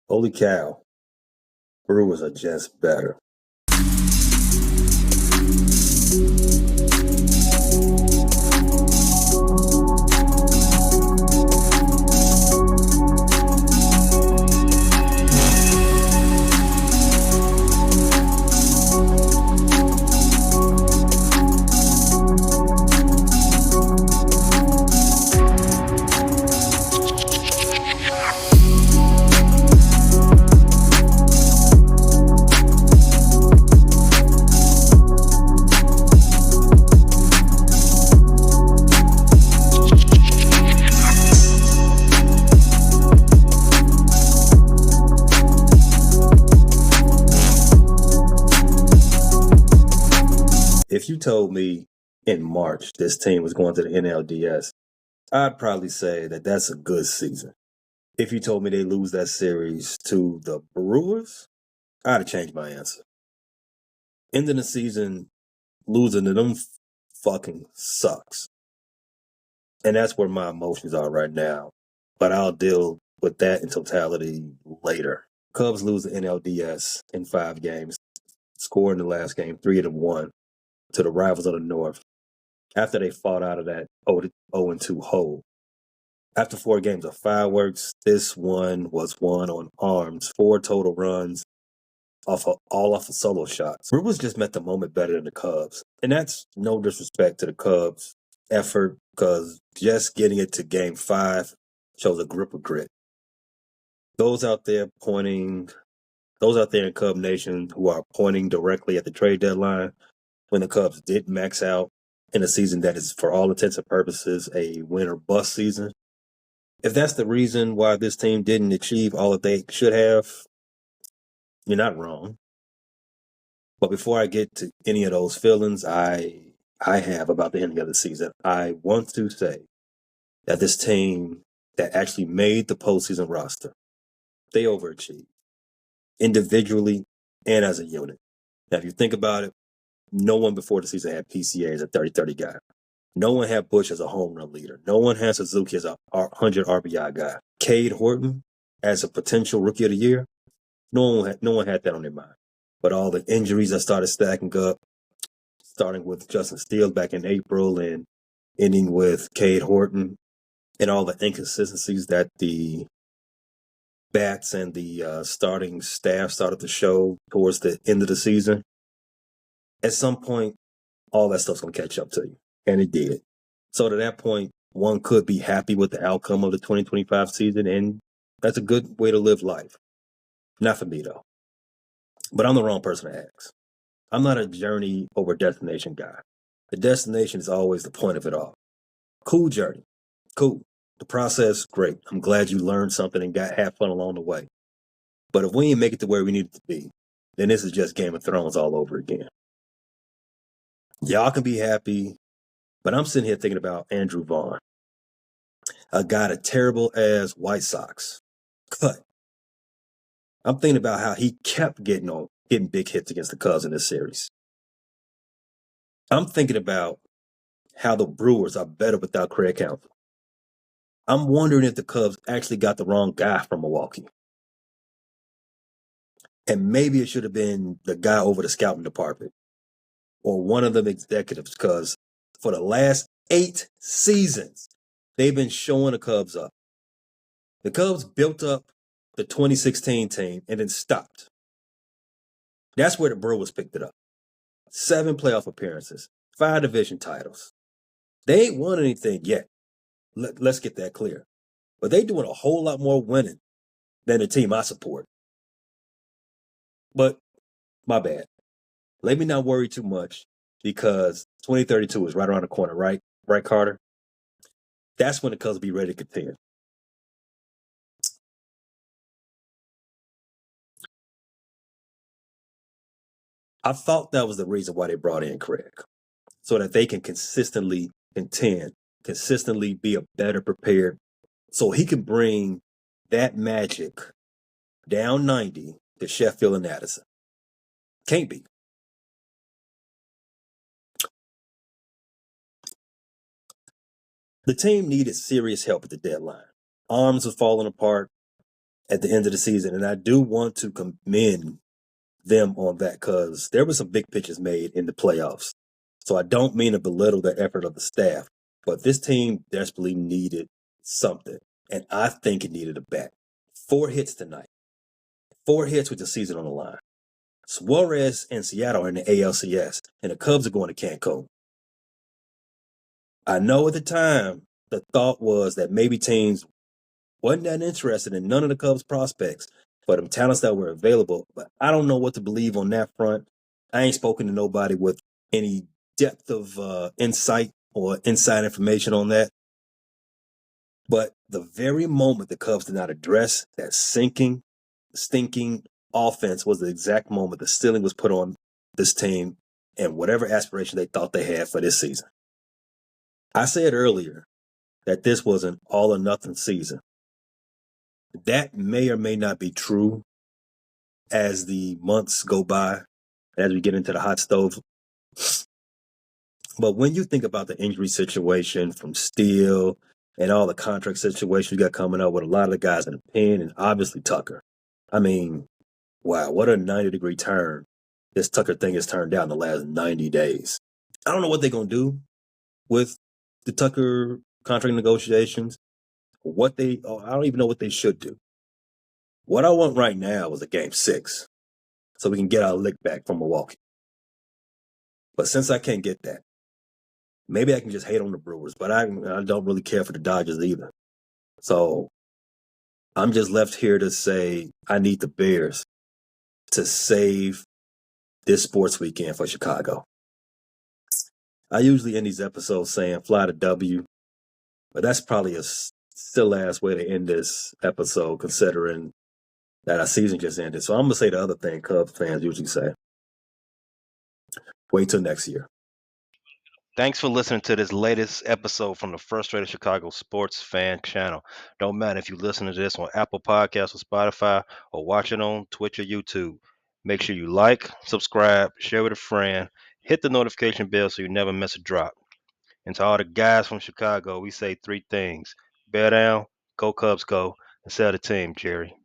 Holy cow, Brewers are just better. If you told me in March this team was going to the NLDS, I'd probably say that that's a good season. If you told me they lose that series to the Brewers, I'd have changed my answer. Ending the season losing to them fucking sucks. And that's where my emotions are right now. But I'll deal with that in totality later. Cubs lose the NLDS in 5 games, score in the last game 3-1 to the rivals of the North after they fought out of that 0-2 hole. After 4 games of fireworks, this one was won on arms, 4 total runs, all off of solo shots. Brewers just met the moment better than the Cubs. And that's no disrespect to the Cubs' effort, because just getting it to game 5 shows a grip of grit. Those out there in Cub Nation who are pointing directly at the trade deadline when the Cubs did max out in a season that is, for all intents and purposes, a win or bust season. If that's the reason why this team didn't achieve all that they should have, you're not wrong. But before I get to any of those feelings I have about the ending of the season, I want to say that this team that actually made the postseason roster, they overachieved individually and as a unit. Now, if you think about it, no one before the season had PCA as a 30-30 guy. No one had Bush as a home run leader. No one had Suzuki as a 100 RBI guy. Cade Horton as a potential rookie of the year, no one had that on their mind. But all the injuries that started stacking up, starting with Justin Steele back in April and ending with Cade Horton, and all the inconsistencies that the bats and the starting staff started to show towards the end of the season, at some point, all that stuff's going to catch up to you. And it did. So to that point, one could be happy with the outcome of the 2025 season, and that's a good way to live life. Not for me, though. But I'm the wrong person to ask. I'm not a journey over destination guy. The destination is always the point of it all. Cool journey. Cool. The process, great. I'm glad you learned something and had fun along the way. But if we ain't make it to where we needed to be, then this is just Game of Thrones all over again. Y'all can be happy, but I'm sitting here thinking about Andrew Vaughn, a guy that terrible-ass White Sox cut. I'm thinking about how he kept getting big hits against the Cubs in this series. I'm thinking about how the Brewers are better without Craig Counsell. I'm wondering if the Cubs actually got the wrong guy from Milwaukee. And maybe it should have been the guy over the scouting department or one of them executives, because for the last 8 seasons, they've been showing the Cubs up. The Cubs built up the 2016 team and then stopped. That's where the Brewers picked it up. 7 playoff appearances, 5 division titles. They ain't won anything yet. Let's get that clear. But they doing a whole lot more winning than the team I support. But my bad. Let me not worry too much, because 2032 is right around the corner, right? Right, Carter? That's when the Cubs be ready to contend. I thought that was the reason why they brought in Craig, so that they can consistently contend, consistently be a better prepared, so he can bring that magic down 90 to Sheffield and Addison. Can't be. The team needed serious help at the deadline. Arms were falling apart. at the end of the season. And I do want to commend them on that because there were some big pitches made in the playoffs. So I don't mean to belittle the effort of the staff, but this team desperately needed something. And I think it needed a bat. 4 hits tonight. 4 hits with the season on the line. Suarez and Seattle are in the ALCS, and the Cubs are going to Cancun. I know at the time the thought was that maybe teams wasn't that interested in none of the Cubs prospects, but them talents that were available. But I don't know what to believe on that front. I ain't spoken to nobody with any depth of insight or inside information on that. But the very moment the Cubs did not address that sinking, stinking offense was the exact moment the ceiling was put on this team and whatever aspiration they thought they had for this season. I said earlier that this was an all or nothing season. That may or may not be true as the months go by, as we get into the hot stove. But when you think about the injury situation from Steele and all the contract situations you got coming up with a lot of the guys in the pen and obviously Tucker. I mean, wow, what a 90-degree turn this Tucker thing has turned down the last 90 days. I don't know what they're going to do with the Tucker contract negotiations. I don't even know what they should do. What I want right now is a game 6 so we can get our lick back from Milwaukee. But since I can't get that, maybe I can just hate on the Brewers, but I don't really care for the Dodgers either. So I'm just left here to say I need the Bears to save this sports weekend for Chicago. I usually end these episodes saying fly the W, but that's probably a still-ass way to end this episode considering that our season just ended. So I'm going to say the other thing Cubs fans usually say. Wait till next year. Thanks for listening to this latest episode from the Frustrated Chicago Sports Fan Channel. Don't matter if you listen to this on Apple Podcasts or Spotify or watch it on Twitch or YouTube. Make sure you like, subscribe, share with a friend, hit the notification bell so you never miss a drop. And to all the guys from Chicago, we say 3 things. Bear down, go Cubs go, and sell the team, Jerry.